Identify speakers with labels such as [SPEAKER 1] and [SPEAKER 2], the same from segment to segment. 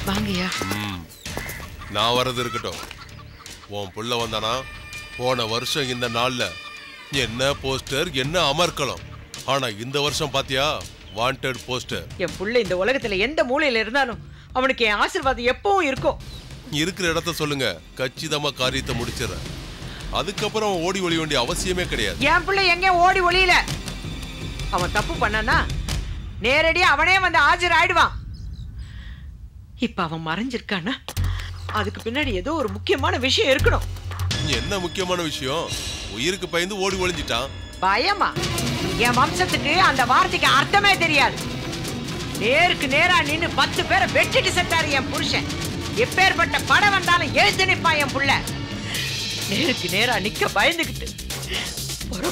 [SPEAKER 1] வாங்கய்யா.
[SPEAKER 2] நான் வர்றது இருக்கட்டும். உன் புள்ள வந்தானா போன வருஷம் இந்த நாள்ல என்ன போஸ்டர் என்ன அமர்க்கலாம். ஆனா இந்த வருஷம் பாத்தியா வாண்டட் போஸ்டர்.
[SPEAKER 1] என் புள்ள இந்த உலகத்துல எந்த மூலையில இருந்தாலும் அவனுக்கு என் ஆசீர்வாதம் எப்பவும் இருக்கும்.
[SPEAKER 2] இருக்கிற இடத்த சொல்லுங்க, கச்சிதமா காரியத்தை முடிச்சிடறேன். அதுக்கப்புறம் ஓடி ஒளி வேண்டிய அவசியமே கிடையாது.
[SPEAKER 1] என் பிள்ளை எங்க ஓடி ஒளியில. அவன் தப்பு பண்ணானா நேரடியா அவனே வந்து ஆஜர் ஆயிடுவான். இப்ப அவன் மறைஞ்சிருக்கானா அதுக்கு பின்னாடி ஏதோ ஒரு முக்கியமான விஷயம் இருக்கணும்.
[SPEAKER 2] என்ன முக்கியமான விஷயம்? உயிருக்கு பயந்து ஓடி ஒளிஞ்சிட்டான்.
[SPEAKER 1] பயமா? என் வம்சத்துக்கு அந்த வார்த்தைக்கு அர்த்தமே தெரியாது. நேருக்கு நேரா நின்னு 10 பேரை வெட்டிட்டு செத்தாரு என் புருஷன். எப்பேற்பட்ட படம் வந்தாலும் எழுந்து நிப்பான் என் புள்ள. நேருக்கு நேரா நிக்க பயந்துகிட்டு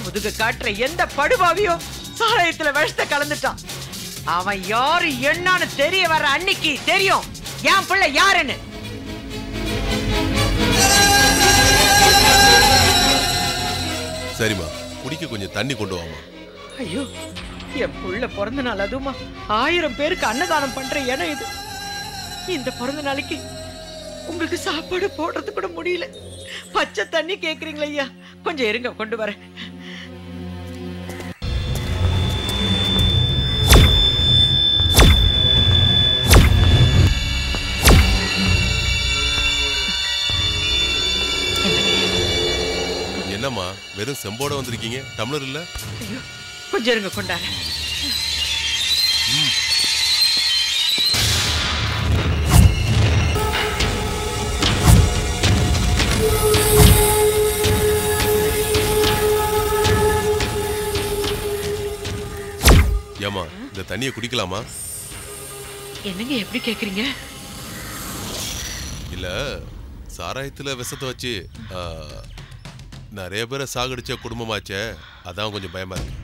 [SPEAKER 1] முதுக காட்டுற எந்த படுபாவியோ சாராயத்துல விஷத்தை கலந்துட்டான். அவன் யாரு என்னன்னு தெரிய வர அன்னைக்கு தெரியும் என் புள்ள யாருன்னு.
[SPEAKER 2] சரிம்மா, குடிக்க கொஞ்சம் தண்ணி கொண்டு வாமா.
[SPEAKER 1] ஐயோ, என் புள்ள பிறந்த நாள் அதுமா 1000 பேருக்கு அன்னதானம் பண்ற இடம் இது. இந்த பிறந்த நாளைக்கு உங்களுக்கு சாப்பாடு போடுறது கூட முடியல. பச்சை தண்ணி கேக்குறீங்களா ஐயா? கொஞ்சம் இருங்க, கொண்டு வரேன்.
[SPEAKER 2] என்னம்மா வெறும் செம்போட வந்திருக்கீங்க, டம்ளர் இல்ல?
[SPEAKER 1] ஐயோ, கொஞ்சம் இருங்க, கொண்டாரேன்.
[SPEAKER 2] ஏமா இந்த தண்ணியை குடிக்கலாமா?
[SPEAKER 1] என்னங்க எப்படி கேக்குறீங்க?
[SPEAKER 2] இல்ல, சாராயத்துல விஷத்தை வச்சு நிறைய பேரை சாகடிச்ச குடும்பமாச்சே, அதான் கொஞ்சம் பயமா இருக்கு.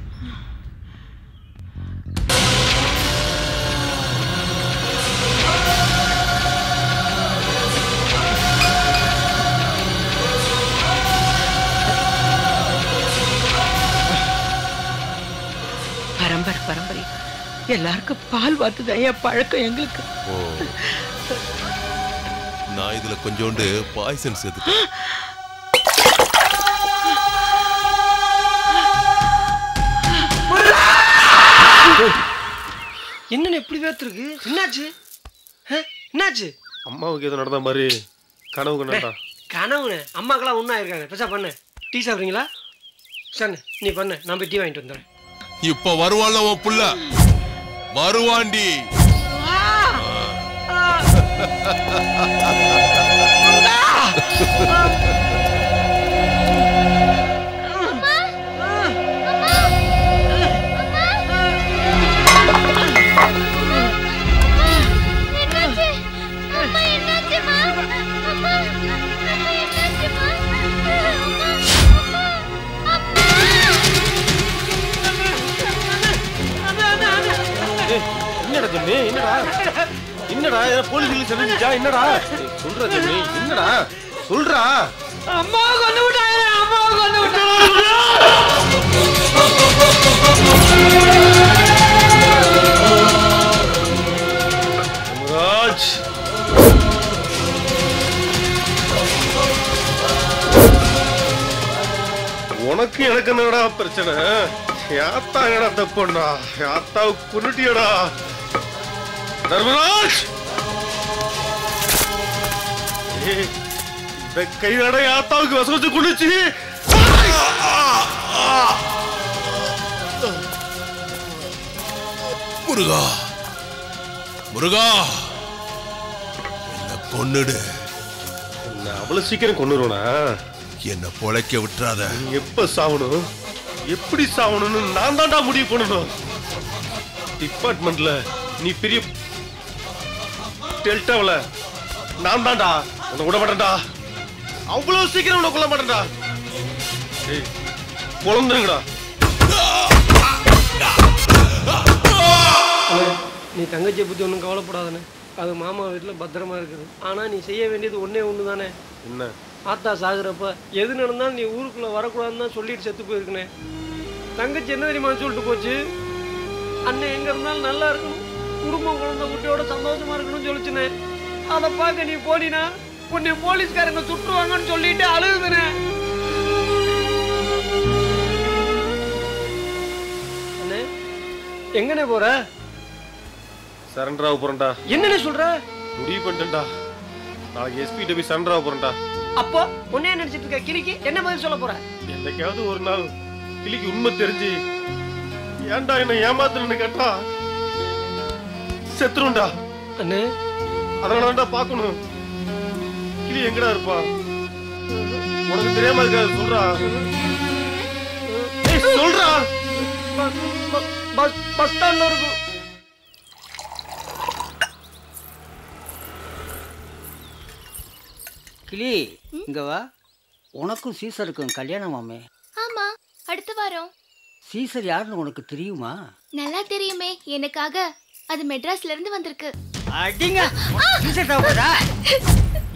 [SPEAKER 1] பரம்பரை எல்லாருக்கும் பால் வாத்துதான் என் பழக்கம் எங்களுக்கு.
[SPEAKER 2] நான் இதுல கொஞ்சோண்டு பாய்சன் சேர்த்துட்டேன்.
[SPEAKER 3] என்ன எப்படி பேத்துருக்கு? என்னாச்சு? என்னாச்சு?
[SPEAKER 4] அம்மாவுக்கு எதுவும் நடந்த மாதிரி கனவு கண்டா?
[SPEAKER 3] கனவுண்ணே, அம்மாக்கெல்லாம் ஒன்றா இருக்காங்க. பெருசா பண்ணு. டீ சாப்பிட்றீங்களா? சரி நீ பண்ணு, நான் போய் டீ வாங்கிட்டு வந்துடுறேன்.
[SPEAKER 2] இப்ப வருவான்ல உன் புள்ள, வருவாண்டி.
[SPEAKER 4] என்னடா போலீஸ் தெரிஞ்சுச்சா? என்னடா சொல்ற ஜெமி? என்னடா சொல்றா?
[SPEAKER 1] அம்மா கொண்டு விட்டாங்க, அம்மா கொண்டு விட்டாங்க.
[SPEAKER 4] ராஜ், உனக்கு எனக்கு என்னடா பிரச்சனை? யாத்தா என்னடா தப்புடா? யாத்தாவை கொன்னுட்டியடா தர்மராஜ். இந்த கைதட யாத்தாவுக்கு வசம் வச்சு குளிச்சு
[SPEAKER 2] முருகா, முருகா என்ன கொன்னுடு.
[SPEAKER 4] என்ன அவ்வளவு சீக்கிரம் கொன்னுருவனா?
[SPEAKER 2] என்ன பொழைக்க விட்டுறாத.
[SPEAKER 4] எப்ப சாவணும், எப்படி சாவணும்னு நான் தான்டா முடிவு பண்ணணும். டிபார்ட்மெண்ட்ல நீ பெரிய டெல்டாவில் நான் தான்டா உன்னை விட மாட்டேன்டா. அவ்வளவு சீக்கிரம் உன்னை கொல்ல மாட்டேன்டா. குழந்தைங்கடா.
[SPEAKER 3] நீ தங்கச்சியை பற்றி ஒன்றும் கவலைப்படாதானே. அது மாமா வீட்டில் பத்திரமா இருக்குது. ஆனால் நீ செய்ய வேண்டியது ஒன்றே ஒன்று தானே.
[SPEAKER 4] என்ன?
[SPEAKER 3] ஆத்தா சாகுறப்ப எது நடந்தாலும் நீ ஊருக்குள்ளே வரக்கூடாதுன்னு தான் சொல்லிட்டு செத்து போயிருக்கனே. தங்கச்சி என்ன தெரியுமா சொல்லிட்டு போச்சு? அண்ணன் எங்கே இருந்தாலும் நல்லா இருக்கணும், குடும்பம் குழந்தை குட்டியோட சந்தோஷமா இருக்கணும்னு சொல்லிச்சுனே. அதை பார்க்க நீ போனீனா உன்னை போலீஸ்காரங்க சுட்டுருவாங்கன்னு சொல்லிட்டு அழுகுதுனே. எங்கனே போற?
[SPEAKER 4] சரண்டர் ஆக போறேன்டா.
[SPEAKER 3] என்னன்னு சொல்ற?
[SPEAKER 4] முடிவு பண்ணிட்டேன்டா. நாளைக்கு எஸ்பி போய் சரண்டர் ஆக போறேன்டா.
[SPEAKER 3] அப்போ உன்னைய நினைச்சிட்டு இருக்க கிளிக்கு என்ன பதில் சொல்ல போற?
[SPEAKER 4] என்னைக்காவது ஒரு நாள் கிளிக்கு உண்மை தெரிஞ்சு ஏன்டா என்ன ஏமாத்துறன்னு கேட்டா செத்துருண்டா.
[SPEAKER 3] அண்ணே
[SPEAKER 4] அதனாலடா பாக்கணும் கிளி எங்கடா இருப்பா. உனக்கு தெரியாம இருக்காது சொல்றா. சொல்றா.
[SPEAKER 3] பஸ் ஸ்டாண்ட்ல இருக்கும்.
[SPEAKER 5] கிளி இங்க வா. உனக்கும் சீசருக்கும் கல்யாணமாமே?
[SPEAKER 6] ஆமா, அடுத்த வாரம்.
[SPEAKER 5] சீசர் யாருன்னு உனக்கு தெரியுமா?
[SPEAKER 6] நல்லா தெரியுமே, எனக்காக அது மெட்ராஸ்ல இருந்து வந்திருக்கு.
[SPEAKER 5] அடிங்க. சீசர் சாப்பிடுறா.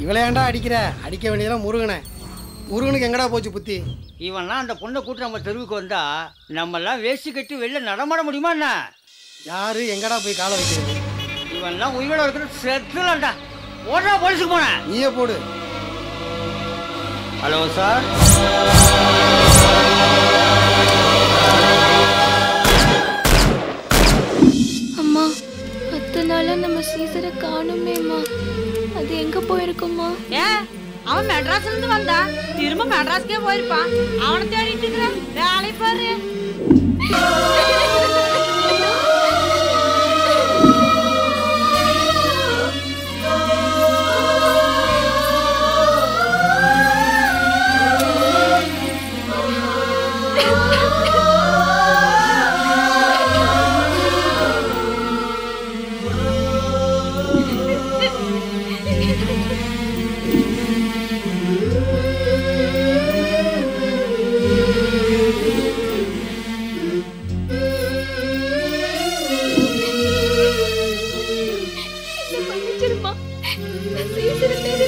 [SPEAKER 7] இவளை ஏன்டா அடிக்கிற? அடிக்க வேண்டியதெல்லாம் முருகனை. முருகனுக்கு எங்கடா போச்சு புத்தி?
[SPEAKER 5] இவன்லாம் அந்த பொண்ணை கூட்டு நம்ம தெருவுக்கு வந்தா நம்மெல்லாம் வேஷ்டி கட்டி வெளில நடமாட முடியுமா என்ன?
[SPEAKER 7] யாரு எங்கடா போய் காலை வைக்கிறது?
[SPEAKER 5] இவன்லாம் உயிரோட இருக்கிற செத்துலாம்டா. ஓடுறா போலீஸுக்கு போனேன்.
[SPEAKER 7] நீயே போடு.
[SPEAKER 5] Hello sir.
[SPEAKER 6] அம்மா, 10 நாளா நம்ம சீசரை காணுமேம்மா. அது எங்க போயிருக்குமா?
[SPEAKER 1] அவன் மெட்ராஸ்ல இருந்து வந்தா திரும்ப மெட்ராஸ்க்கே போயிருப்பான். அவனை தேடிட்டு இருக்கிற வேலை பாரு.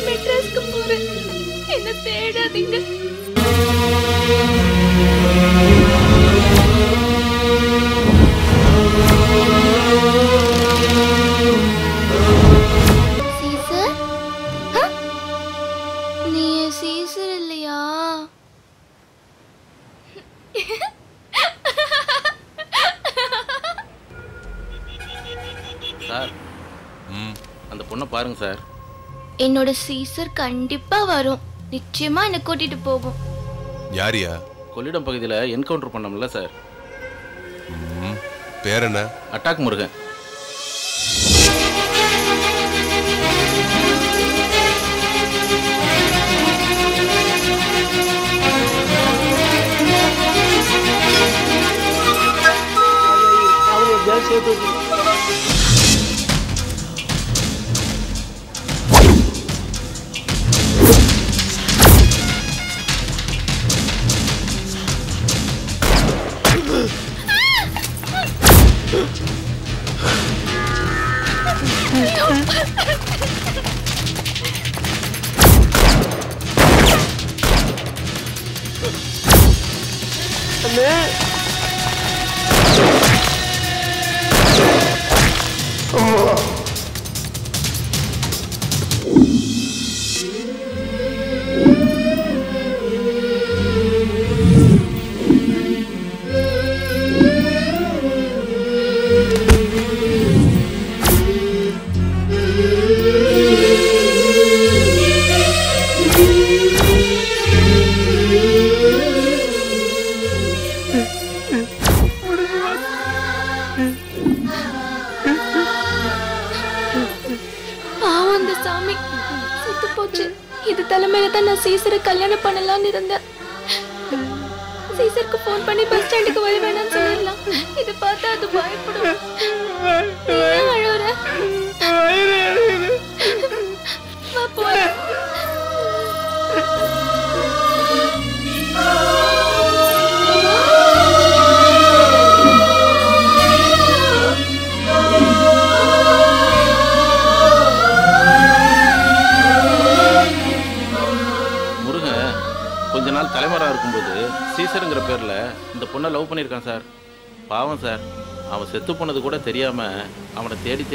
[SPEAKER 6] மெட்ராஸ்க்கு போறேன், என்ன தேடாதீங்க. சீசர், நீ சீசர் இல்லையா?
[SPEAKER 8] சார், அந்த பொண்ணை பாருங்க சார்.
[SPEAKER 6] என்னோட சீசர் கண்டிப்பா வரும். நிச்சயமா என்ன கூட்டிட்டு போகும்.
[SPEAKER 2] யாரியா?
[SPEAKER 8] கொள்ளிடம் பகுதியில் என்கவுண்டர் பண்ணோம்ல சார்.
[SPEAKER 2] பேர் என்ன?
[SPEAKER 8] அட்டாக் முருகன்.
[SPEAKER 6] இது தலைமையில தான் நான் சீசரை கல்யாணம் பண்ணலாம்னு இருந்தேன். சீசருக்கு போன் பண்ணி பஸ் ஸ்டாண்டுக்கு வழி வேணாம்னு சொல்லிடலாம். இதை பார்த்தா அது பயப்படும். ஏன் அழுவுற? வா போலாம்.
[SPEAKER 8] கொஞ்ச நாள் தலைமறையாக இருக்கும்போது சீசருங்கிற பேரில் இந்த பொண்ணை லவ் பண்ணியிருக்கான் சார். பாவம் சார், அவன் செத்து போனது கூட தெரியாமல் அவனை தேடி